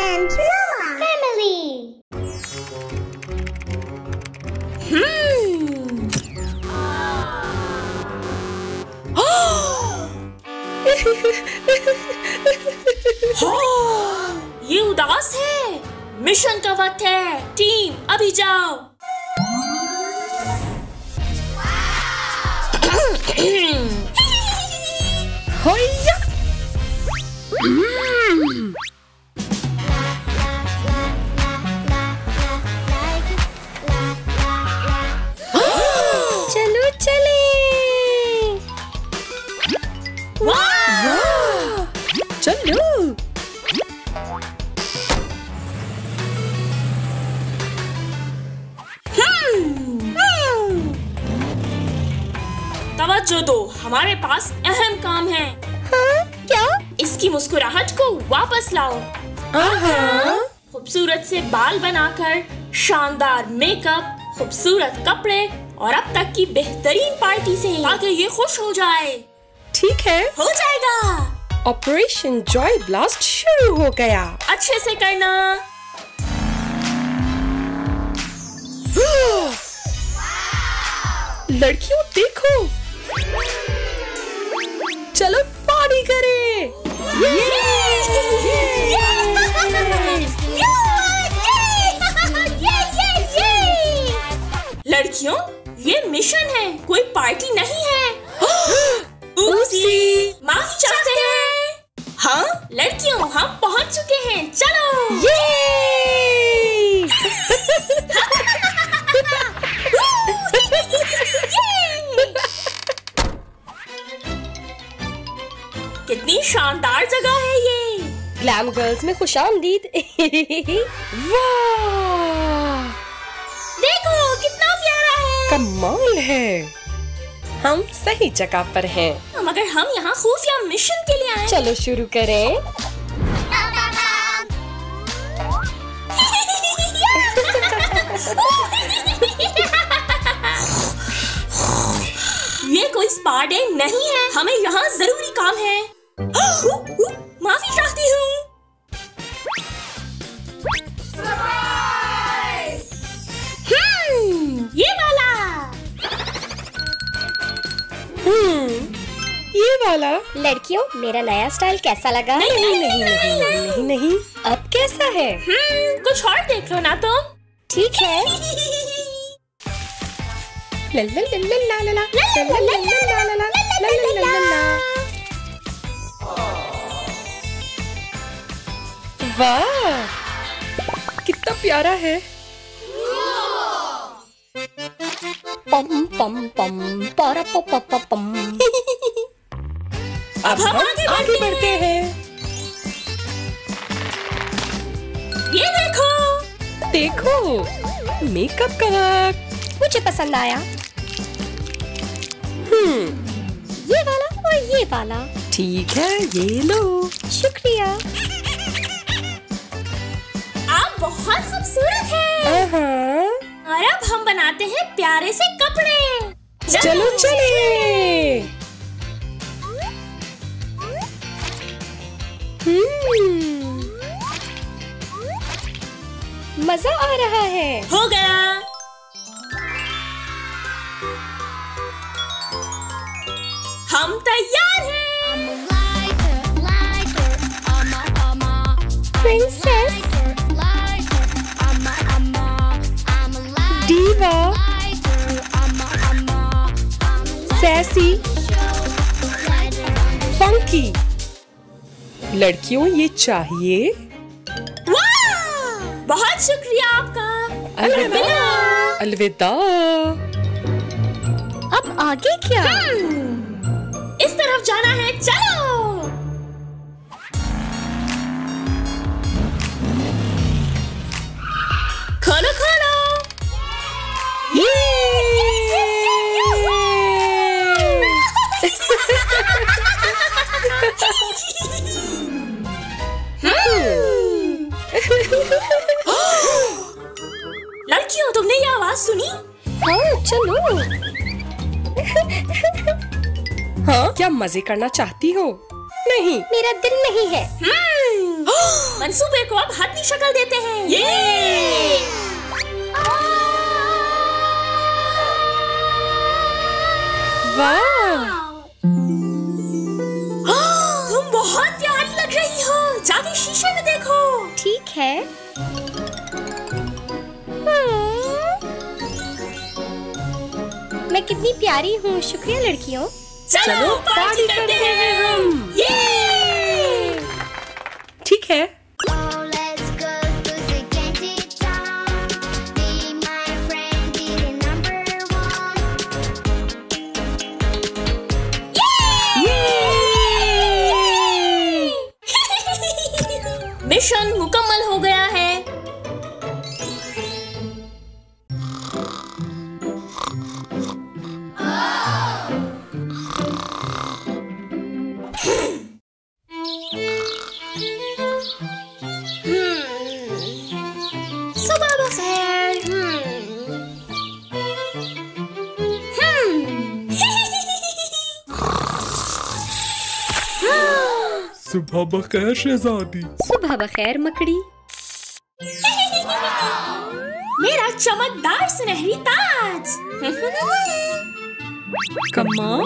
and Mama family. ये उदास है। मिशन का वक्त है। टीम अभी जाओ। होया। चलो चले। वाह! चलो। तवज्जो दो, हमारे पास अहम काम है। हाँ, क्या? इसकी मुस्कुराहट को वापस लाओ। खूबसूरत से बाल बनाकर, शानदार मेकअप, खूबसूरत कपड़े और अब तक की बेहतरीन पार्टी से, ताकि ये खुश हो जाए। ठीक है, हो जाएगा। ऑपरेशन जॉय ब्लास्ट शुरू हो गया। अच्छे से करना। लड़कियों देखो, चलो पार्टी करें। लड़कियों, ये मिशन है, कोई पार्टी नहीं है। माफी चाहते हैं। हाँ लड़कियों, हम पहुंच चुके हैं, चलो। कितनी शानदार जगह है ये। ग्लैम गर्ल्स में खुशामदीद। वाह! देखो कितना प्यारा है। कमाल है। हम सही जगह पर हैं। मगर हम यहाँ खुफिया मिशन के लिए आए। चलो शुरू करें। ये कोई स्पा डे नहीं है, हमें यहाँ जरूरी काम है। माफी चाहती हूँ। ये वाला। ये वाला। लड़कियों, मेरा नया स्टाइल कैसा लगा? नहीं। अब कैसा है? कुछ और देख लो ना तुम। ठीक है। वाह, कितना प्यारा है। पम पम पम पारा पम। अब हम आगे बढ़ते हैं। ये देखो, मेकअप का वक्त। मुझे पसंद आया। ये वाला और ये वाला। ठीक है, ये लो। शुक्रिया। आप बहुत खूबसूरत हैं। और अब हम बनाते हैं प्यारे से कपड़े। चलो चले। मजा आ रहा है। हो गया। हम तैयार हैं। Princess, diva, sassy, funky. लड़कियों, ये चाहिए। बहुत शुक्रिया आपका। अलविदा। अब आगे क्या? इस तरफ जाना है, चलो। खोलो खोलो। लड़कियों, तुमने ये आवाज सुनी? हाँ, चलो। हाँ, क्या मजे करना चाहती हो? नहीं, मेरा दिल नहीं है। मंसूबे को अब हतमी शक्ल देते हैं। ये वाह! तुम बहुत प्यारी लग रही हो। जाके शीशे में देखो। ठीक है। मैं कितनी प्यारी हूँ। शुक्रिया लड़कियों। चलो पार्टी करते हैं हम। ये ठीक है। मिशन मुकम्मल हो गया है। सुबह बखैर। सुबह बखैर शहजादी। सुबह बखैर मकड़ी। मेरा चमकदार सुनहरी ताज। कमाल।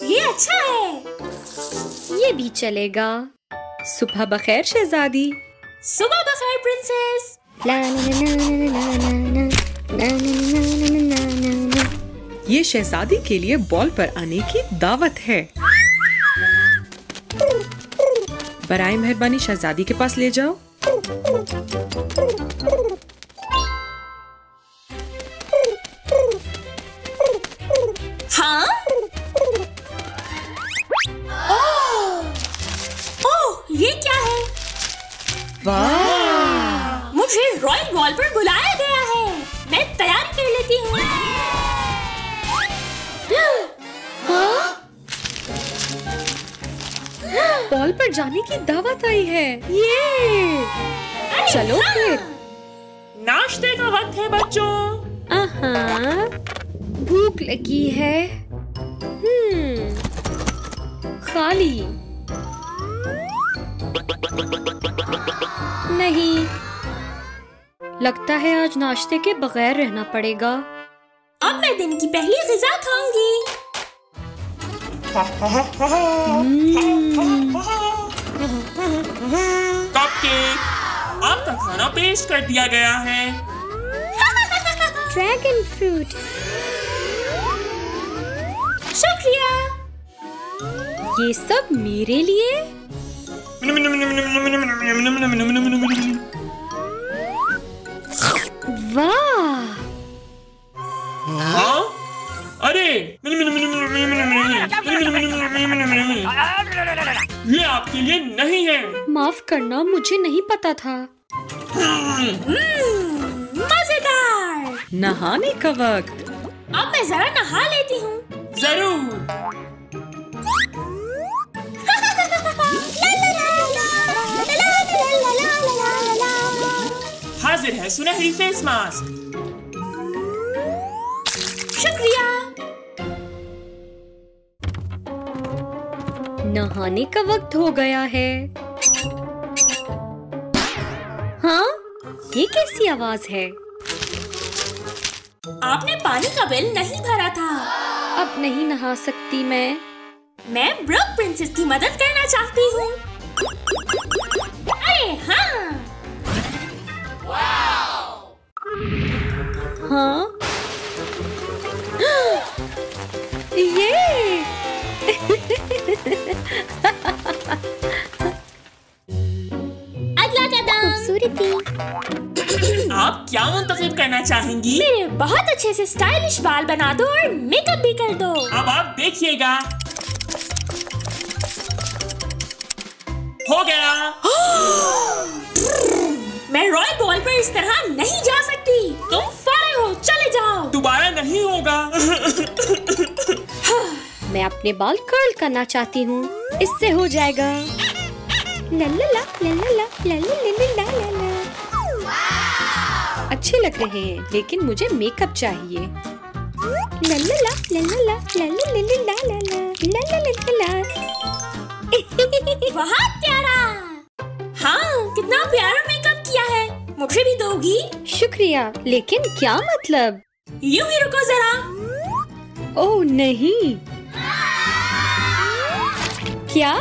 ये अच्छा है। ये भी चलेगा। सुबह बखैर शहजादी। सुबह बखैर प्रिंसेस। ला ना ना ना ना ना ना ना ना ना ना ना। ये शहजादी के लिए बॉल पर आने की दावत है। बराए मेहरबानी शहजादी के पास ले जाओ। हाँ? ओह, ये क्या है? वाह! मुझे रॉयल बॉल पर बुलाया गया है। मैं तैयारी कर लेती हूँ। बॉल पर जाने की दावत आई है। ये चलो फिर। नाश्ते का वक्त है बच्चों। भूख लगी है। खाली नहीं। लगता है आज नाश्ते के बगैर रहना पड़ेगा। अब मैं दिन की पहली ग़िज़ा खाऊंगी। कपकेक, आपका खाना पेश कर दिया गया है। Dragon fruit. शुक्रिया। ये सब मेरे लिए। वाह! हाँ? अरे ये आपके लिए नहीं है। माफ करना, मुझे नहीं पता था। मजेदार। नहाने का वक्त। अब मैं जरा नहा लेती हूँ। जरूर। हाजिर है सुनहरी फेस मास्क। शुक्रिया। नहाने का वक्त हो गया है। हाँ? ये कैसी आवाज है? आपने पानी का बिल नहीं भरा था। अब नहीं नहा सकती मैं। मैं ब्रुक प्रिंसेस की मदद करना चाहती हूँ। अरे हाँ। हाँ? ये अगला कदम। खूबसूरती। आप क्या मुंतखब करना चाहेंगी? मेरे बहुत अच्छे से स्टाइलिश बाल बना दो और मेकअप भी कर दो। अब आप देखिएगा। हो गया। मैं रॉयल बॉल पर इस तरह नहीं जा सकती। तुम फारिग हो, चले जाओ। दोबारा नहीं होगा। मैं अपने बाल कर्ल करना चाहती हूँ। इससे हो जाएगा। ला ला ला ला ला ला ला ला ला ला ला। अच्छे लग रहे हैं, लेकिन मुझे मेकअप चाहिए। ला ला ला ला ला ला ला ला ला ला ला ला ला ला ला। बहुत प्यारा। हाँ, कितना प्यारा मेकअप किया है। मुझे भी दोगी? शुक्रिया, लेकिन क्या मतलब? यूं ही रुको जरा। ओह नहीं। क्या?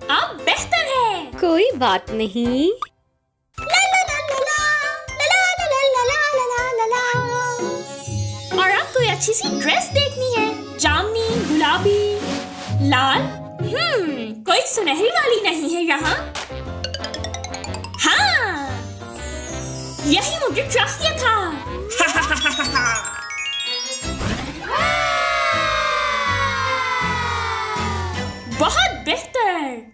अब बेहतर है। कोई बात नहीं। और अब कोई अच्छी सी ड्रेस देखनी है। जामुनी, गुलाबी, लाल। कोई सुनहरी वाली नहीं है यहाँ। हाँ, यही मुझे चाहिए था। बहुत बेहतर।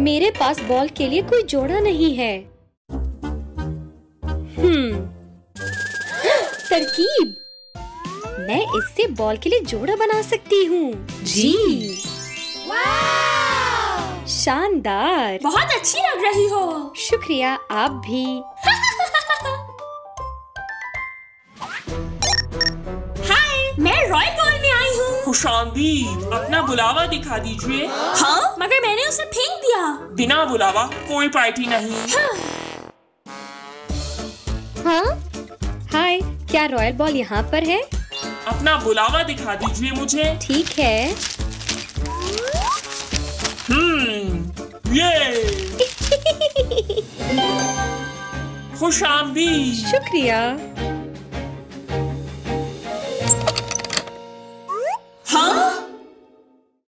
मेरे पास बॉल के लिए कोई जोड़ा नहीं है। तरकीब। मैं इससे बॉल के लिए जोड़ा बना सकती हूँ। जी, शानदार। बहुत अच्छी लग रही हो। शुक्रिया, आप भी। हाय, मैं रॉयल बॉल में आई हूँ। खुशामदीद, अपना बुलावा दिखा दीजिए। हाँ, मगर मैंने उसे फेंक दिया। बिना बुलावा कोई पार्टी नहीं। हाँ, हाय, क्या रॉयल बॉल यहाँ पर है? अपना बुलावा दिखा दीजिए मुझे। ठीक है। ये खुशामदीद। शुक्रिया।